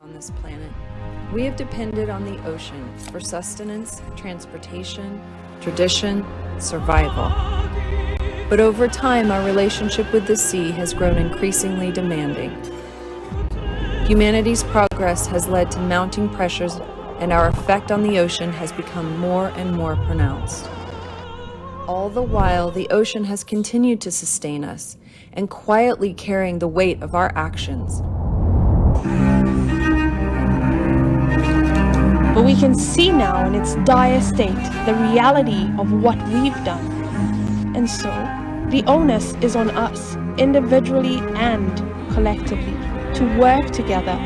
On this planet, we have depended on the ocean for sustenance, transportation, tradition, survival. But over time, our relationship with the sea has grown increasingly demanding. Humanity's progress has led to mounting pressures, and our effect on the ocean has become more and more pronounced. All the while, the ocean has continued to sustain us and quietly carrying the weight of our actions. But we can see now in its dire state the reality of what we've done. And so, the onus is on us, individually and collectively, to work together,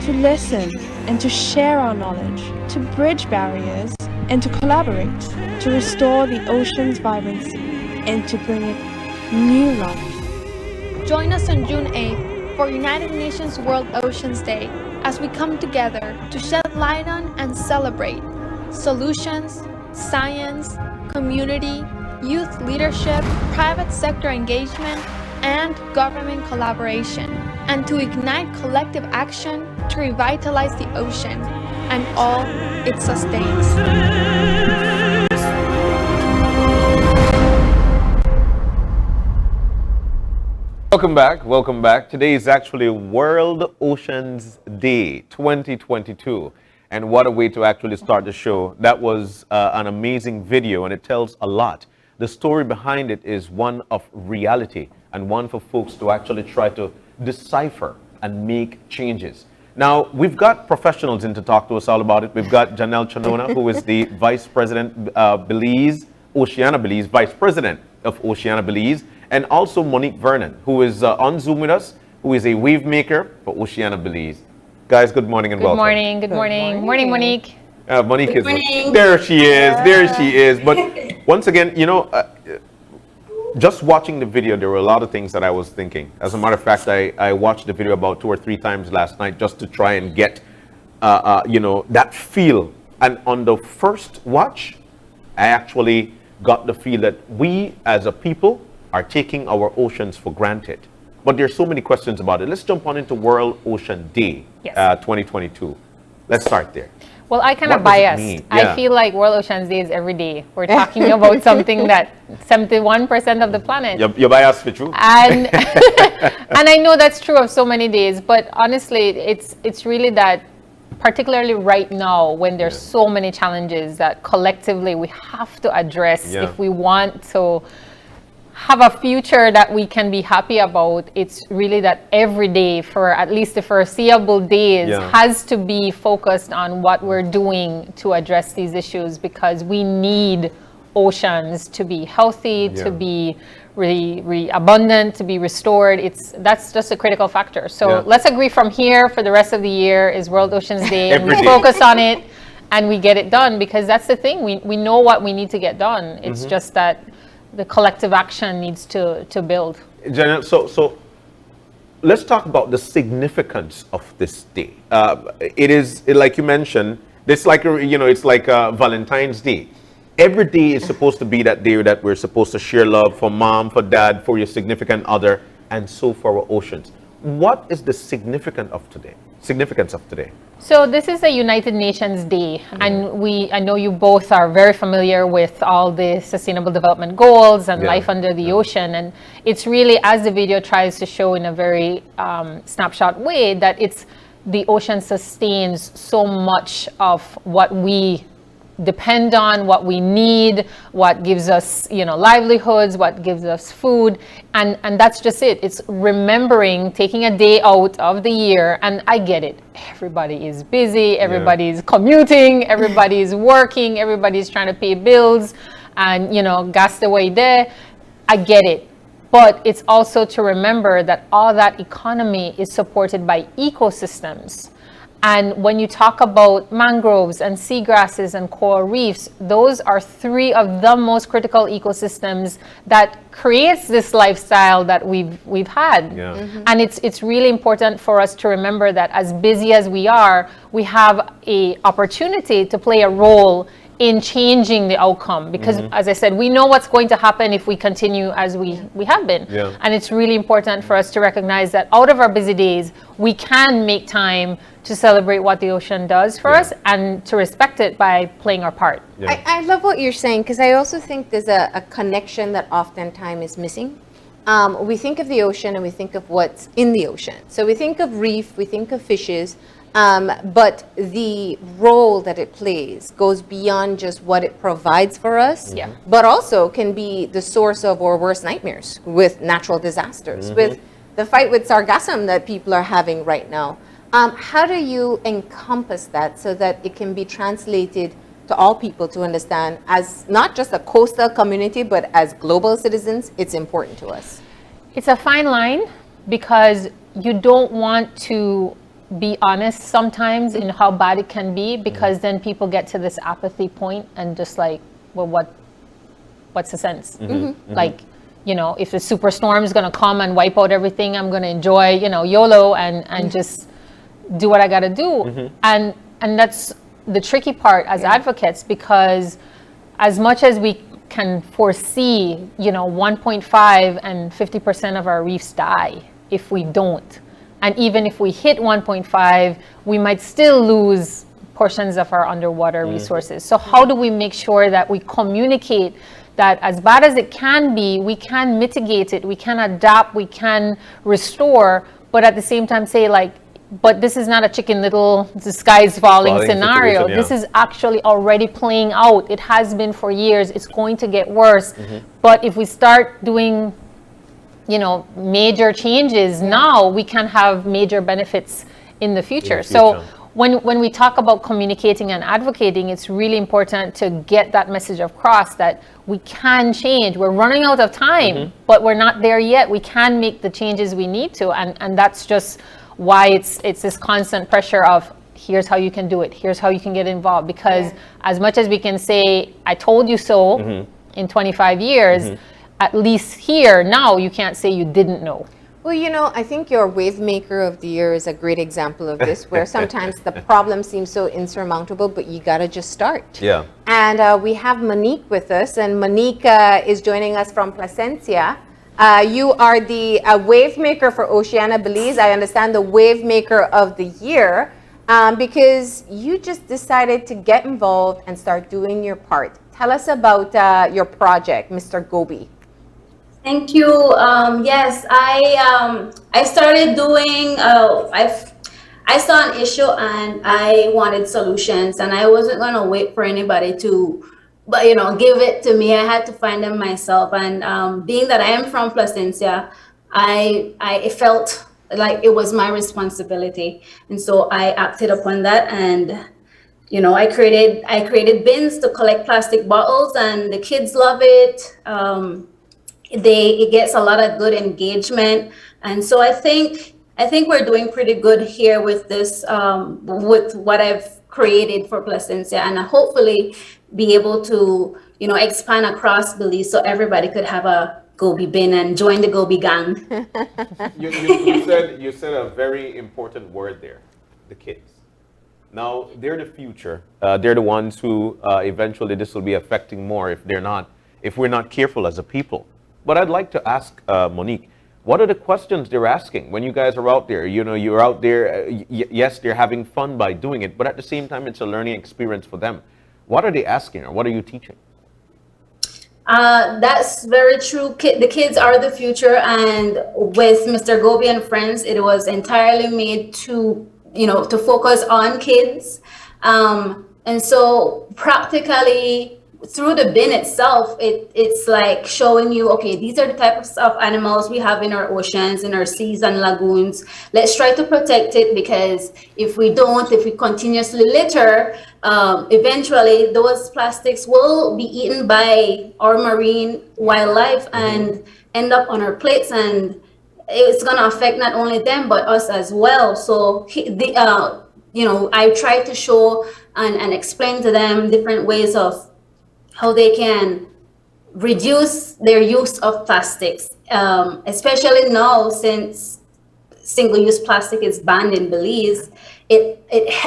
to listen and to share our knowledge, to bridge barriers and to collaborate, to restore the ocean's vibrancy and to bring it new life. Join us on June 8th for United Nations World Oceans Day as we come together to shed light on and celebrate solutions, science, community, youth leadership, private sector engagement, and government collaboration, and to ignite collective action to revitalize the ocean and all it sustains. Welcome back. Today is actually World Oceans Day 2022. And what a way to actually start the show. That was an amazing video, and it tells a lot. The story behind it is one of reality and one for folks to actually try to decipher and make changes. Now, we've got professionals in to talk to us all about it. We've got Janelle Chanona, who is the Vice President, Belize, Oceania Belize, Vice President of Oceania Belize, and also Monique Vernon, who is on Zoom with us, who is a wave maker for Oceania Belize. Guys, good morning and welcome. Good morning, Monique. Monique is there. She is. But once again, you know, just watching the video, there were a lot of things that I was thinking. As a matter of fact, I watched the video about 2 or 3 times last night just to try and get, you know, that feel. And on the first watch, I actually got the feel that we as a people are taking our oceans for granted. But there's so many questions about it. Let's jump on into World Ocean Day 2022. Let's start there. Well, I kind of biased. Yeah. I feel like World Oceans Day is every day. We're talking about something that 71% of the planet. You're biased for true. And and I know that's true of so many days, but honestly, it's really that, particularly right now when there's so many challenges that collectively we have to address if we want to have a future that we can be happy about. It's really that every day for at least the foreseeable days has to be focused on what we're doing to address these issues, because we need oceans to be healthy, to be abundant, to be restored. That's just a critical factor. So let's agree from here for the rest of the year is World Oceans Day, and we focus on it and we get it done, because that's the thing. We know what we need to get done. It's just that the collective action needs to build. Janelle, so let's talk about the significance of this day. It is, like you mentioned, it's like, you know, it's like Valentine's Day. Every day is supposed to be that day that we're supposed to share love for mom, for dad, for your significant other, and so for our oceans. What is the significance of today? So this is a United Nations Day, and I know you both are very familiar with all the Sustainable Development Goals and life under the ocean, and it's really, as the video tries to show in a very snapshot way, that it's the ocean sustains so much of what we depend on, what we need, what gives us, you know, livelihoods, what gives us food, and that's just it. It's remembering, taking a day out of the year, and I get it. Everybody is busy, everybody's commuting, everybody's working, everybody's trying to pay bills, and, you know, gas the way there. I get it. But it's also to remember that all that economy is supported by ecosystems. And when you talk about mangroves and seagrasses and coral reefs, those are 3 of the most critical ecosystems that creates this lifestyle that we've had. And it's really important for us to remember that as busy as we are, we have a opportunity to play a role in changing the outcome, because as I said, we know what's going to happen if we continue as we have been. Yeah. And it's really important for us to recognize that out of our busy days, we can make time to celebrate what the ocean does for us and to respect it by playing our part. Yeah. I love what you're saying, because I also think there's a connection that oftentimes is missing. We think of the ocean and we think of what's in the ocean. So we think of reef, we think of fishes, but the role that it plays goes beyond just what it provides for us, but also can be the source of our worst nightmares with natural disasters, with the fight with sargassum that people are having right now. How do you encompass that so that it can be translated to all people to understand, as not just a coastal community, but as global citizens, it's important to us? It's a fine line, because you don't want to be honest sometimes in how bad it can be, because then people get to this apathy point and just like, well, what's the sense? Like, you know, if a superstorm is going to come and wipe out everything, I'm going to enjoy, you know, YOLO and just do what I got to do. And that's the tricky part as advocates, because as much as we can foresee, you know, 1.5 and 50% of our reefs die if we don't. And even if we hit 1.5, we might still lose portions of our underwater resources. So how do we make sure that we communicate that as bad as it can be, we can mitigate it, we can adapt, we can restore, but at the same time say like, but this is not a Chicken Little, the sky's falling scenario. This is actually already playing out. It has been for years. It's going to get worse. But if we start doing, you know, major changes now, we can have major benefits in the future. So when we talk about communicating and advocating, it's really important to get that message across that we can change. We're running out of time, but we're not there yet. We can make the changes we need to, and that's just why it's this constant pressure of here's how you can do it, here's how you can get involved, because as much as we can say I told you so in 25 years, at least here now you can't say you didn't know. Well, you know, I think your Wave Maker of the Year is a great example of this, where sometimes the problem seems so insurmountable, but you gotta just start. Yeah. And we have Monique with us, and Monique is joining us from Placencia. You are the Wave Maker for Oceania Belize. I understand the Wave Maker of the Year, because you just decided to get involved and start doing your part. Tell us about your project, Mr. Gobi. Thank you. Yes, I started doing. I saw an issue and I wanted solutions, and I wasn't gonna wait for anybody to, but you know, give it to me. I had to find them myself. And being that I am from Placencia, I felt like it was my responsibility, and so I acted upon that. And you know, I created bins to collect plastic bottles, and the kids love it. It gets a lot of good engagement, and so I think we're doing pretty good here with this, with what I've created for Placencia, and hopefully be able to, you know, expand across Belize so everybody could have a Gobi bin and join the Gobi gang. You said a very important word there, the kids. Now they're the future. They're the ones who eventually this will be affecting more if we're not careful as a people. But I'd like to ask Monique, what are the questions they're asking when you guys are out there? You know, you're out there, yes, they're having fun by doing it, but at the same time, it's a learning experience for them. What are they asking, or what are you teaching? That's very true. The kids are the future, and with Mr. Gobi and Friends, it was entirely made to, you know, to focus on kids. And so practically, through the bin itself, it's like showing you, okay, these are the types of animals we have in our oceans, in our seas and lagoons. Let's try to protect it, because if we continuously litter, eventually those plastics will be eaten by our marine wildlife and end up on our plates, and it's going to affect not only them but us as well. So you know, I try to show and explain to them different ways of how they can reduce their use of plastics, especially now since single-use plastic is banned in Belize. It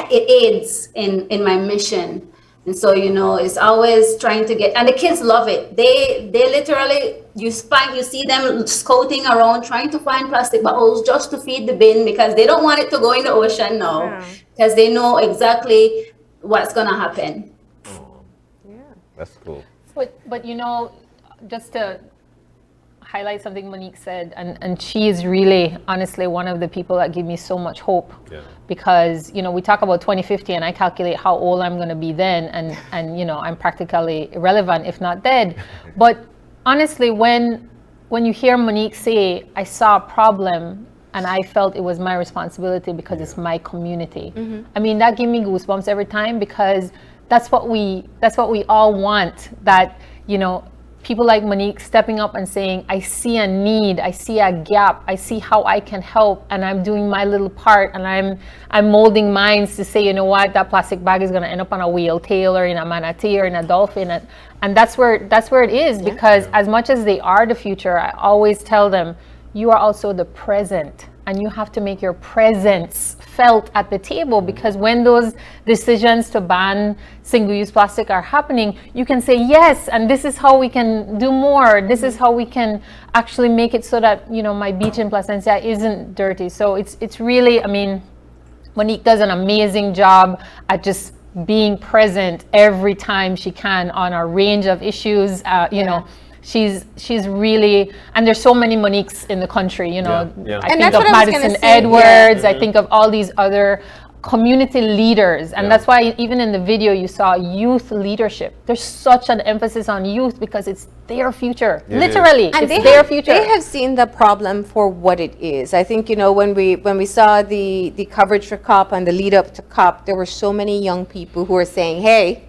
aids in my mission. And so, it's always trying to get, and the kids love it. They literally, you see them scouting around trying to find plastic bottles just to feed the bin because they don't want it to go in the ocean now, because they know exactly what's gonna happen. That's cool. But just to highlight something Monique said, and she is really, honestly, one of the people that give me so much hope. Because, we talk about 2050 and I calculate how old I'm going to be then, and I'm practically irrelevant, if not dead. But honestly, when you hear Monique say, I saw a problem and I felt it was my responsibility because it's my community. I mean, that gives me goosebumps every time, because that's what we all want, that, people like Monique stepping up and saying, I see a need, I see a gap, I see how I can help, and I'm doing my little part, and I'm molding minds to say, you know what, that plastic bag is going to end up on a whale tail or in a manatee or in a dolphin, and that's where it is. Because as much as they are the future, I always tell them, you are also the present, and you have to make your presence felt at the table, because when those decisions to ban single-use plastic are happening, you can say yes, and this is how we can do more. This is how we can actually make it so that, my beach in Placencia isn't dirty. So it's really, I mean, Monique does an amazing job at just being present every time she can on a range of issues. She's really, and there's so many Moniques in the country, I think of Madison Edwards, I think of all these other community leaders, and that's why even in the video you saw youth leadership. There's such an emphasis on youth because it's their future, literally, and it's their future. They have seen the problem for what it is. I think, when we saw the coverage for COP and the lead up to COP, there were so many young people who were saying, hey,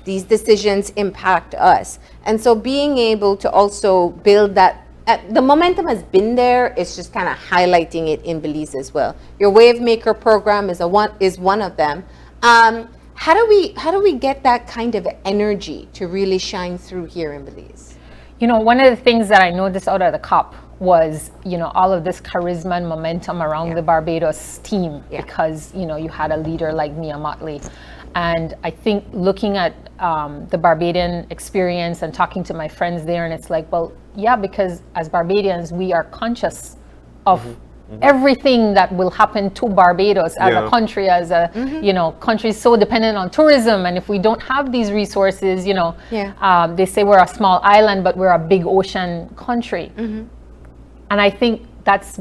these decisions impact us. And so being able to also build that, the momentum has been there, it's just kind of highlighting it in Belize as well. Your Wave Maker program is one of them. How do we get that kind of energy to really shine through here in Belize? One of the things that I noticed out of the COP was, all of this charisma and momentum around the Barbados team, because, you had a leader like Mia Motley. And I think looking at the Barbadian experience and talking to my friends there, and it's like, well, yeah, because as Barbadians, we are conscious of everything that will happen to Barbados as a country, as a, country so dependent on tourism. And if we don't have these resources, they say we're a small island, but we're a big ocean country. And I think that's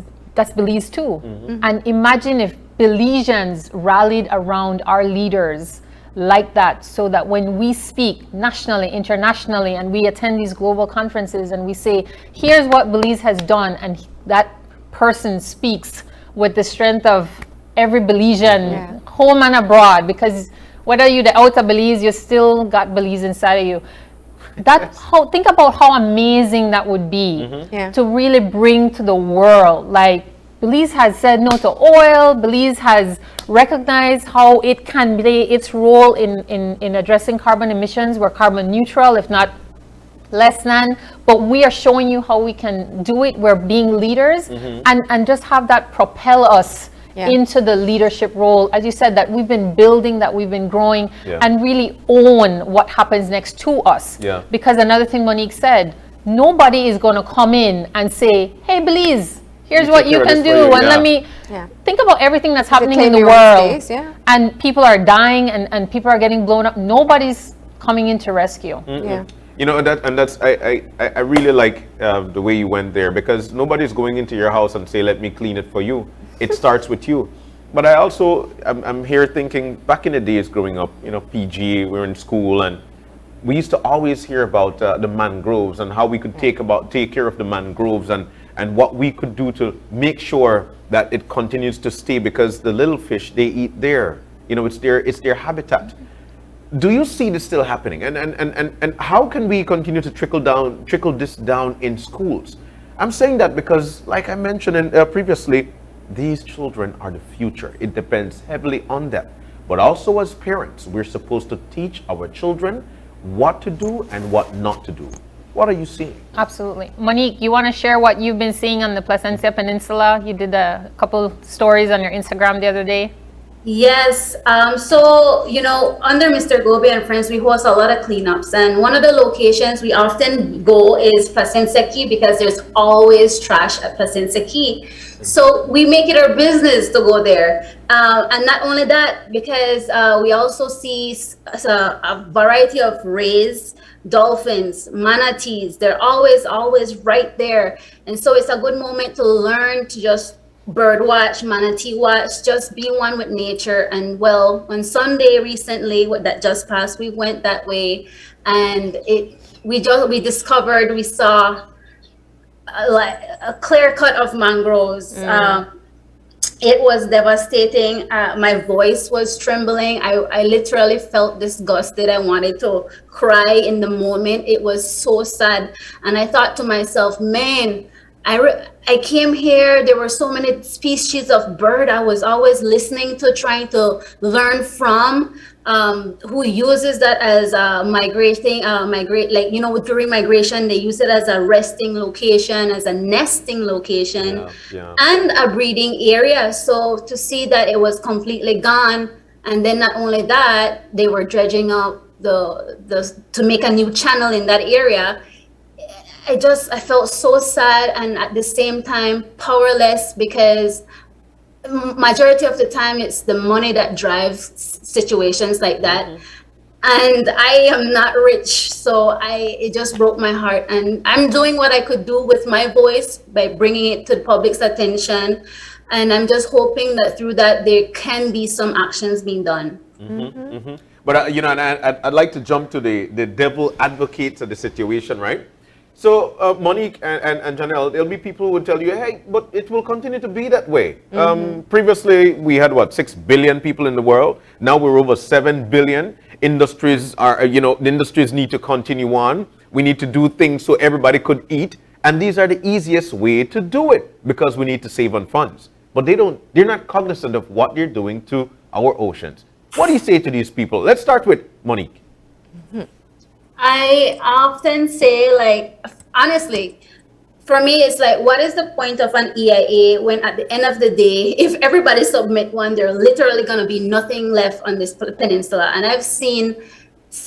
Belize too. And imagine if Belizeans rallied around our leaders like that, so that when we speak nationally, internationally, and we attend these global conferences and we say, here's what Belize has done, and that person speaks with the strength of every Belizean, home and abroad, because whether you're the outer Belize, you still got Belize inside of you. Think about how amazing that would be to really bring to the world, like, Belize has said no to oil. Belize has recognized how it can play its role in addressing carbon emissions. We're carbon neutral, if not less than, but we are showing you how we can do it. We're being leaders, and just have that propel us into the leadership role. As you said, that we've been building, that we've been growing, and really own what happens next to us. Because another thing Monique said, nobody is going to come in and say, hey, Belize, here's what you can do, and let me think about everything that's happening in the world. And people are dying, and people are getting blown up. Nobody's coming in to rescue. I really like the way you went there, because nobody's going into your house and say, let me clean it for you. It starts with you. But I'm here thinking, back in the days growing up, PG, we were in school, and we used to always hear about the mangroves and how we could take care of the mangroves, and what we could do to make sure that it continues to stay, because the little fish, they eat there. It's their habitat. Do you see this still happening? And how can we continue to trickle this down in schools? I'm saying that because, like I mentioned previously, these children are the future. It depends heavily on them. But also as parents, we're supposed to teach our children what to do and what not to do. What are you seeing? Absolutely. Monique, you want to share what you've been seeing on the Placencia Peninsula? You did a couple stories on your Instagram the other day. Yes. So, under Mr. Gobi and Friends, we host a lot of cleanups. And one of the locations we often go is Pasinseki because there's always trash at Pasinseki. So we make it our business to go there. And not only that, because we also see a variety of rays, dolphins, manatees. They're always right there. And so it's a good moment to learn to just bird watch, manatee watch, just be one with nature. And well, on Sunday recently, what that just passed, we went that way, and we discovered, we saw like a clear cut of mangroves. It was devastating. My voice was trembling. I literally felt disgusted. I wanted to cry in the moment. It was so sad. And I thought to myself, man, I came here, there were so many species of bird I was always listening to, trying to learn from, who uses that as during migration, they use it as a resting location, as a nesting location, and a breeding area. So to see that it was completely gone, and then not only that, they were dredging up to make a new channel in that area. I felt so sad and at the same time powerless, because majority of the time it's the money that drives situations like that. And I am not rich, so it just broke my heart. And I'm doing what I could do with my voice by bringing it to the public's attention. And I'm just hoping that through that there can be some actions being done. But and I'd like to jump to the devil advocate of the situation, right? So, Monique and Janelle, there'll be people who would tell you, hey, but it will continue to be that way. Previously, we had, 6 billion people in the world. Now we're over 7 billion. Industries are, the industries need to continue on. We need to do things so everybody could eat. And these are the easiest way to do it because we need to save on funds. But they're not cognizant of what they're doing to our oceans. What do you say to these people? Let's start with Monique. I often say, honestly, for me, it's like, what is the point of an EIA when at the end of the day, if everybody submit one, there's literally going to be nothing left on this peninsula. And I've seen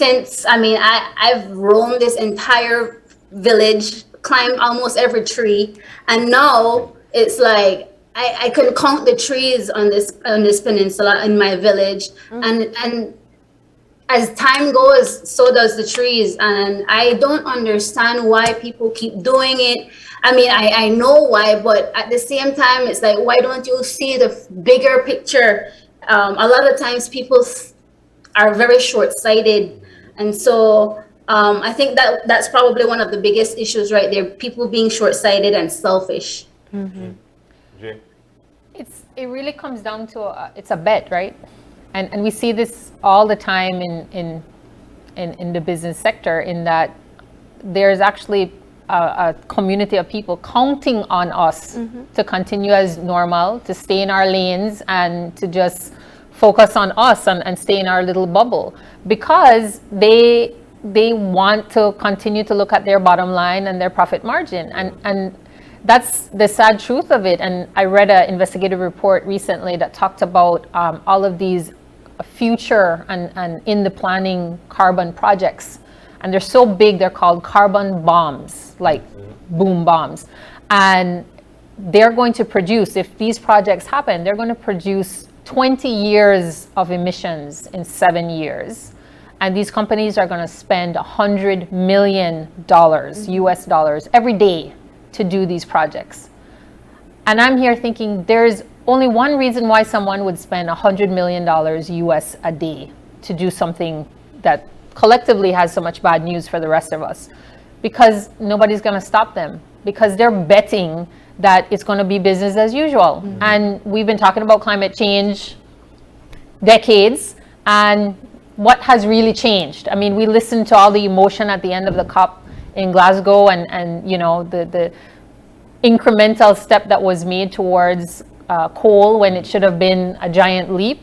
I've roamed this entire village, climbed almost every tree. And now it's like, I can count the trees on this peninsula in my village. And as time goes, so does the trees. And I don't understand why people keep doing it. I know why, but at the same time, it's like, why don't you see the bigger picture? A lot of times people are very short-sighted. And so I think that's probably one of the biggest issues right there, people being short-sighted and selfish. Jay? It really comes down to, it's a bet, right? And we see this all the time in the business sector, in that there's actually a community of people counting on us to continue as normal, to stay in our lanes and to just focus on us and stay in our little bubble, because they want to continue to look at their bottom line and their profit margin. And that's the sad truth of it. And I read an investigative report recently that talked about all of these future and in the planning carbon projects, and they're so big, they're called carbon bombs, like boom bombs. And they're going to produce, if these projects happen, they're going to produce 20 years of emissions in 7 years. And these companies are going to spend $100 million US dollars every day to do these projects. And I'm here thinking, there's only one reason why someone would spend $100 million US a day to do something that collectively has so much bad news for the rest of us, because nobody's going to stop them, because they're betting that it's going to be business as usual. And we've been talking about climate change decades, and what has really changed? We listened to all the emotion at the end of the COP in Glasgow, and the incremental step that was made towards coal when it should have been a giant leap.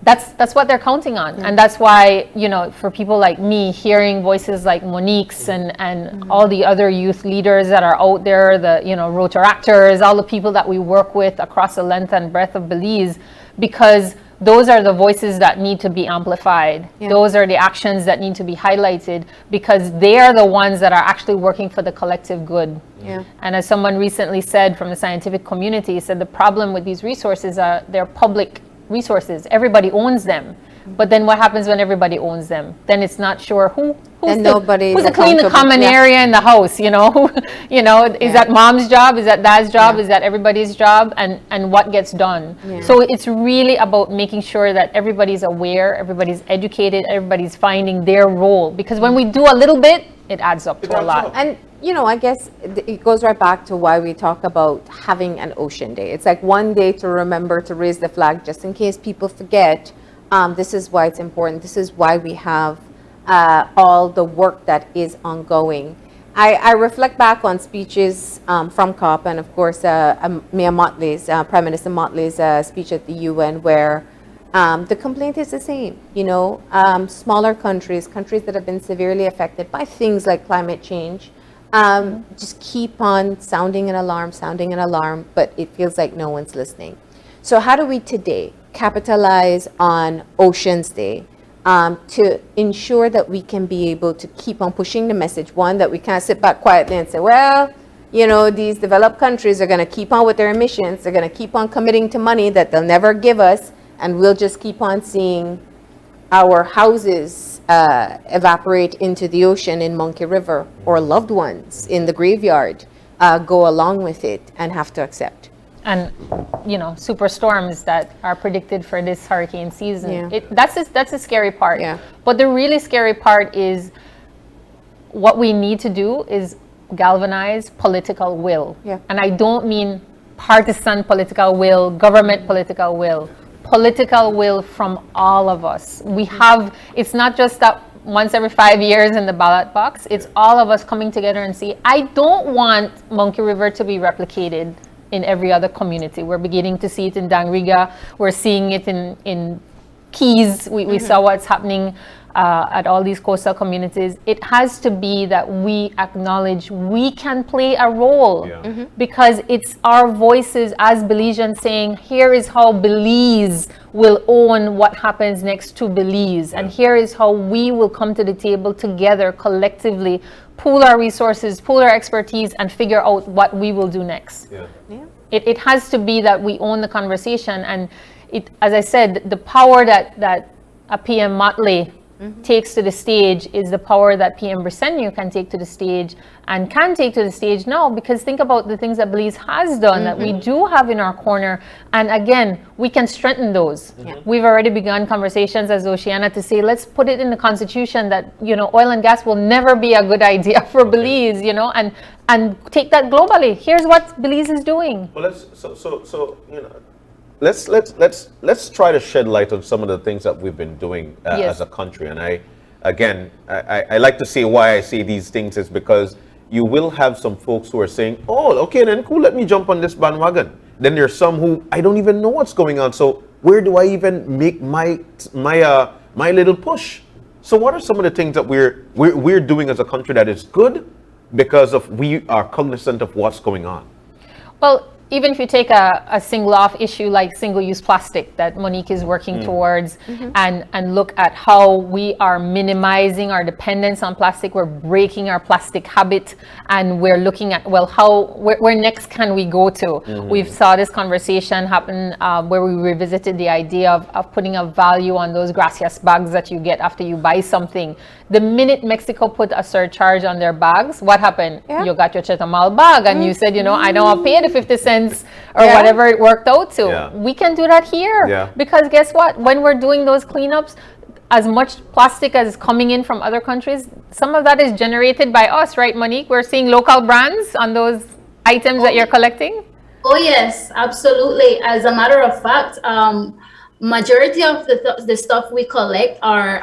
That's what they're counting on. And that's why, for people like me, hearing voices like Monique's and all the other youth leaders that are out there, the Rotaractors, all the people that we work with across the length and breadth of Belize, because those are the voices that need to be amplified. Those are the actions that need to be highlighted, because they are the ones that are actually working for the collective good. And as someone recently said from the scientific community, said the problem with these resources are they're public resources. Everybody owns them. But then what happens when everybody owns them? Then it's not sure who's to clean the common area in the house, you know? Is that mom's job? Is that dad's job? Is that everybody's job? And what gets done? So it's really about making sure that everybody's aware, everybody's educated, everybody's finding their role. Because when we do a little bit, it adds up to a lot. And I guess it goes right back to why we talk about having an ocean day. It's like one day to remember to raise the flag, just in case people forget. This is why it's important. This is why we have all the work that is ongoing. I reflect back on speeches from COP, and of course Mayor Motley's, Prime Minister Motley's speech at the UN, where the complaint is the same. Smaller countries that have been severely affected by things like climate change, just keep on sounding an alarm, but it feels like no one's listening. So how do we today capitalize on Oceans Day to ensure that we can be able to keep on pushing the message? One, that we can't sit back quietly and say, well, these developed countries are going to keep on with their emissions. They're going to keep on committing to money that they'll never give us. And we'll just keep on seeing our houses evaporate into the ocean in Monkey River, or loved ones in the graveyard go along with it and have to accept. And superstorms that are predicted for this hurricane season. That's the scary part. But the really scary part is what we need to do is galvanize political will. And I don't mean partisan political will, government political will from all of us. It's not just that once every 5 years in the ballot box. It's all of us coming together and say, I don't want Monkey River to be replicated in every other community. We're beginning to see it in Dangriga. We're seeing it in Keys. We saw what's happening at all these coastal communities. It has to be that we acknowledge we can play a role, because it's our voices as Belizeans saying, here is how Belize will own what happens next to Belize. And here is how we will come to the table together collectively, pool our resources, pool our expertise, and figure out what we will do next. It has to be that we own the conversation. And as I said, the power that a PM Motley takes to the stage is the power that PM Briceño can take to the stage, and can take to the stage now, because think about the things that Belize has done that we do have in our corner. And again, we can strengthen those. We've already begun conversations as Oceania to say, let's put it in the constitution that, oil and gas will never be a good idea for Belize, and take that globally. Here's what Belize is doing. Well, let's try to shed light on some of the things that we've been doing as a country. And I like to say why I say these things is because you will have some folks who are saying, oh, okay, then cool, let me jump on this bandwagon. Then there's some who I don't even know what's going on. So where do I even make my little push? So what are some of the things that we're doing as a country that is good because of we are cognizant of what's going on? Well, even if you take a single-off issue like single-use plastic that Monique is working towards, and look at how we are minimizing our dependence on plastic, we're breaking our plastic habit, and we're looking at, well, where next can we go to? We've saw this conversation happen where we revisited the idea of putting a value on those gracias bags that you get after you buy something. The minute Mexico put a surcharge on their bags, what happened? You got your Chetamal bag, and you said, I don't want to pay the 50 cents or whatever it worked out to. We can do that here, because guess what? When we're doing those cleanups, as much plastic as is coming in from other countries, some of that is generated by us, right, Monique? We're seeing local brands on those items that you're collecting. Oh yes, absolutely. As a matter of fact, majority of the stuff we collect are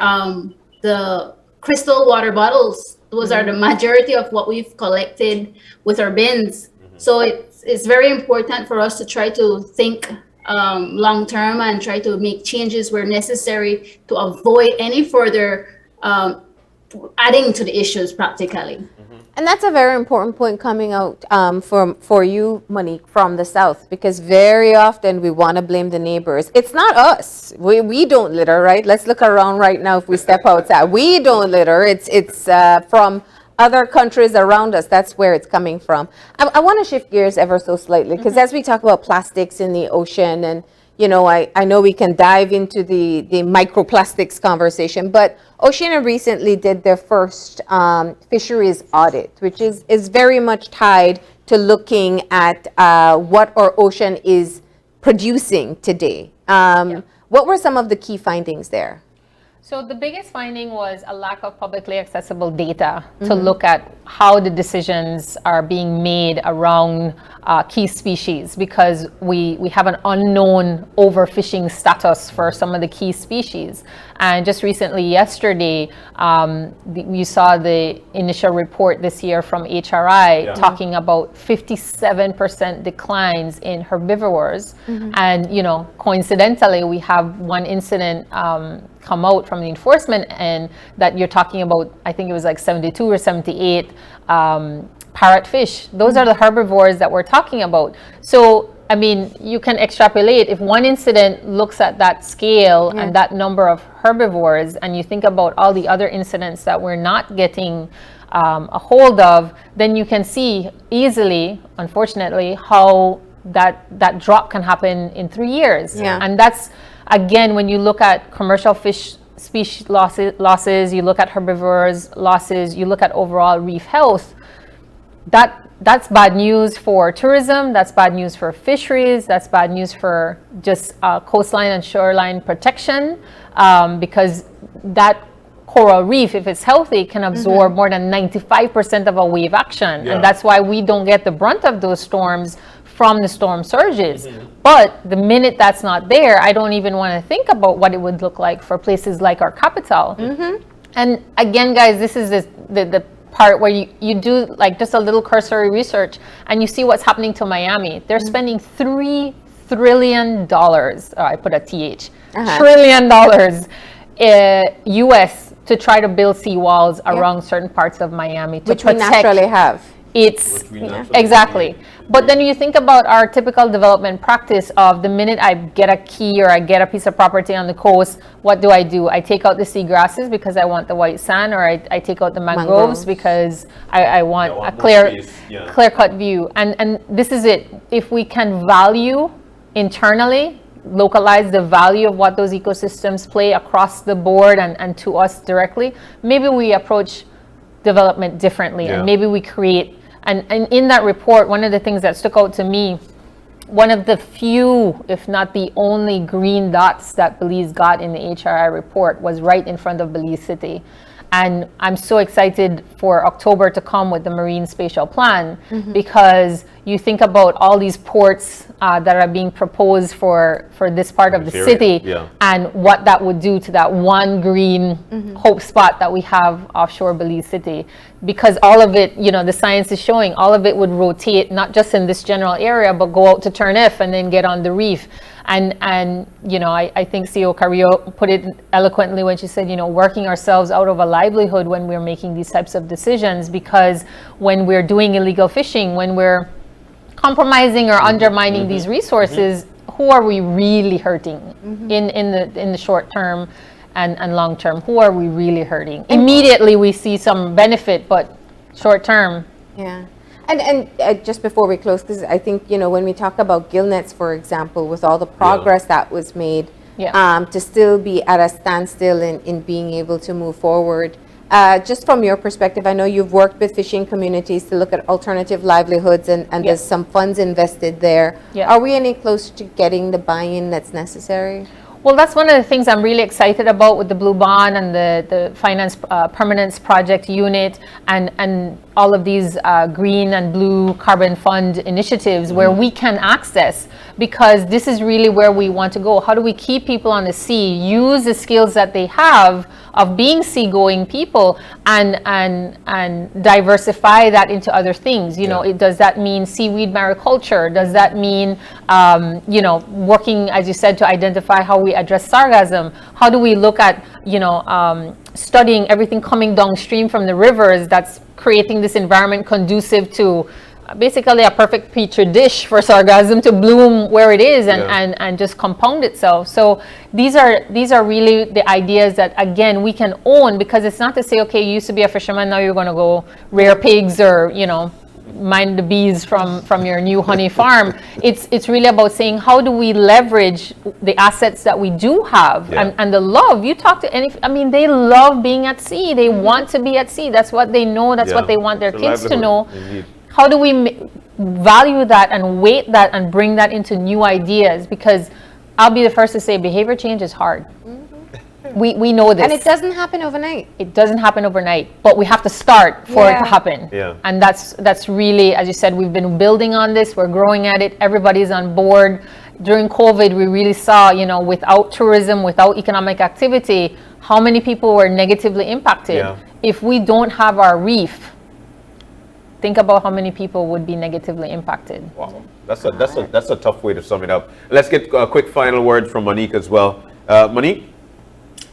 the crystal water bottles. Those are the majority of what we've collected with our bins. So it's very important for us to try to think long term and try to make changes where necessary to avoid any further adding to the issues practically. And that's a very important point coming out for you, Monique, from the South, because very often we want to blame the neighbors. It's not us. We don't litter, right? Let's look around right now. If we step outside, we don't litter. It's from other countries around us. That's where it's coming from. I want to shift gears ever so slightly, because as we talk about plastics in the ocean, and I know we can dive into the microplastics conversation, but Oceana recently did their first fisheries audit, which is very much tied to looking at what our ocean is producing today. What were some of the key findings there? So the biggest finding was a lack of publicly accessible data to look at how the decisions are being made around key species, because we have an unknown overfishing status for some of the key species. And just recently, yesterday, you saw the initial report this year from HRI talking about 57% declines in herbivores. And, coincidentally, we have one incident come out from the enforcement end that you're talking about. I think it was like 72 or 78 parrotfish. Those are the herbivores that we're talking about. So, I mean, you can extrapolate. If one incident looks at that scale and that number of herbivores, and you think about all the other incidents that we're not getting a hold of, then you can see easily, unfortunately, how that drop can happen in 3 years. And that's, again, when you look at commercial fish species losses, you look at herbivores losses, you look at overall reef health, that's bad news for tourism, that's bad news for fisheries, that's bad news for just coastline and shoreline protection, because that coral reef, if it's healthy, can absorb more than 95% of a wave action. And that's why we don't get the brunt of those storms from the storm surges. But the minute that's not there, I don't even want to think about what it would look like for places like our capital. And again, guys, this is the part where you do like just a little cursory research and you see what's happening to Miami. They're spending $3 trillion, I put a TH, trillion dollars US to try to build seawalls around certain parts of Miami to which protect. We naturally have. It's exactly. But then you think about our typical development practice of the minute I get a key or I get a piece of property on the coast, what do? I take out the seagrasses because I want the white sand, or I take out the mangroves because I want a clear-cut view. And this is it. If we can value internally, localize the value of what those ecosystems play across the board and to us directly, maybe we approach development differently and maybe we create. And in that report, one of the things that stuck out to me, one of the few, if not the only green dots that Belize got in the HRI report was right in front of Belize City. And I'm so excited for October to come with the Marine Spatial Plan, because you think about all these ports that are being proposed for this part of the city and what that would do to that one green hope spot that we have offshore Belize City. Because all of it, the science is showing, all of it would rotate, not just in this general area, but go out to Turniff and then get on the reef. And I think CEO Carrillo put it eloquently when she said, working ourselves out of a livelihood when we're making these types of decisions, because when we're doing illegal fishing, when we're compromising or undermining these resources, who are we really hurting in the short term and long term? Who are we really hurting? Immediately we see some benefit, but short term. Yeah. And just before we close, because I think, when we talk about gill nets, for example, with all the progress that was made, to still be at a standstill in being able to move forward, just from your perspective, I know you've worked with fishing communities to look at alternative livelihoods, and there's some funds invested there. Are we any closer to getting the buy-in that's necessary? Well, that's one of the things I'm really excited about with the Blue Bond and the Finance Permanence Project Unit and all of these green and blue carbon fund initiatives where we can access, because this is really where we want to go. How do we keep people on the sea, use the skills that they have of being seagoing people and diversify that into other things? Does that mean seaweed mariculture? Does that mean, working, as you said, to identify how we address sargassum? How do we look at, studying everything coming downstream from the rivers that's creating this environment conducive to basically a perfect petri dish for sargassum to bloom where it is and just compound itself. So these are really the ideas that, again, we can own, because it's not to say, okay, you used to be a fisherman, now you're going to go rear pigs or, you know, mind the bees from your new honey farm. It's really about saying, how do we leverage the assets that we do have, and the love. You talk to I mean, they love being at sea. They want to be at sea. That's what they know. That's what they want their kids to know. Indeed. How do we value that and weight that and bring that into new ideas? Because I'll be the first to say, behavior change is hard. We know this. And it doesn't happen overnight. It doesn't happen overnight, but we have to start for it to happen. Yeah. And that's really, as you said, we've been building on this. We're growing at it. Everybody's on board. During COVID, we really saw, you know, without tourism, without economic activity, how many people were negatively impacted. Yeah. If we don't have our reef, think about how many people would be negatively impacted. Wow, that's a tough way to sum it up. Let's get a quick final word from Monique as well. Monique?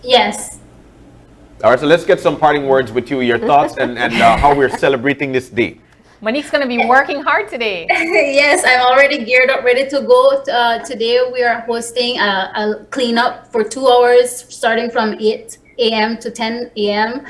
Yes. All right, so let's get some parting words with you, your thoughts and how we're celebrating this day. Monique's going to be working hard today. Yes, I'm already geared up, ready to go. Today we are hosting a cleanup for 2 hours, starting from 8 a.m. to 10 a.m.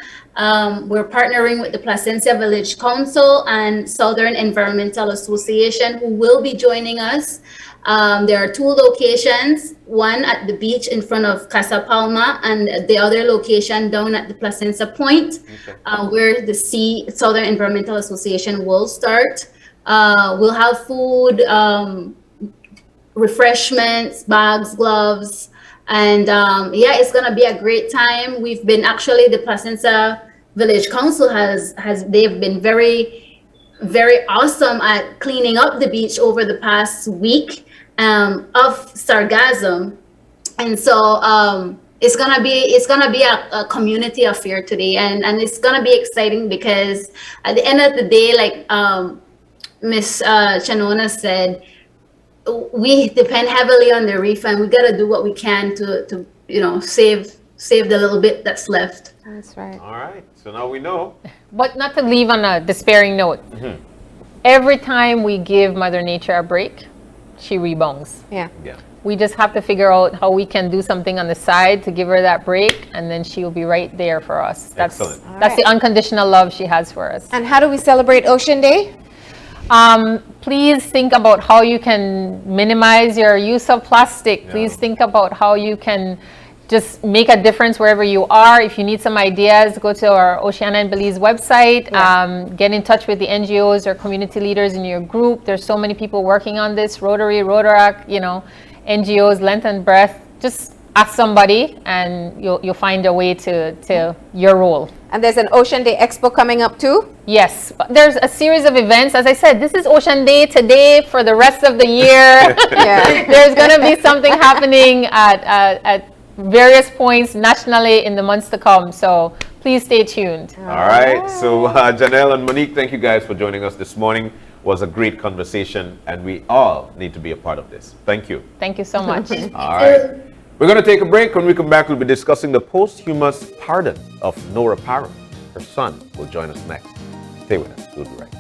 We're partnering with the Placencia Village Council and Southern Environmental Association, who will be joining us. There are 2 locations, one at the beach in front of Casa Palma, and the other location down at the Placencia Point, where the Southern Environmental Association will start. We'll have food, refreshments, bags, gloves, and it's gonna be a great time. We've been the Placencia Village Council they've been very, very awesome at cleaning up the beach over the past week of sargassum, and so it's gonna be a community affair today, and it's gonna be exciting, because at the end of the day, like Miss Chanona said, we depend heavily on the reef, and we gotta do what we can to you know, save the little bit that's left. That's right. All right, so now we know. But not to leave on a despairing note. Every time we give Mother Nature a break, she rebounds. Yeah. We just have to figure out how we can do something on the side to give her that break, and then she'll be right there for us. Excellent. That's the unconditional love she has for us. And how do we celebrate Ocean Day? Please think about how you can minimize your use of plastic. Please think about how you can just make a difference wherever you are. If you need some ideas, go to our Oceana and Belize website. Get in touch with the NGOs or community leaders in your group. There's so many people working on this. Rotary, Rotaract, you know, NGOs, Length and Breadth. Just ask somebody, and you'll find a way to your role. And there's an Ocean Day Expo coming up too? Yes, there's a series of events. As I said, this is Ocean Day today for the rest of the year. There's going to be something happening at various points nationally in the months to come. So please stay tuned. All right. So Janelle and Monique, thank you guys for joining us this morning. It was a great conversation, and we all need to be a part of this. Thank you. Thank you so much. All right. We're going to take a break. When we come back, we'll be discussing the posthumous pardon of Nora Parham. Her son will join us next. Stay with us. We'll be right back.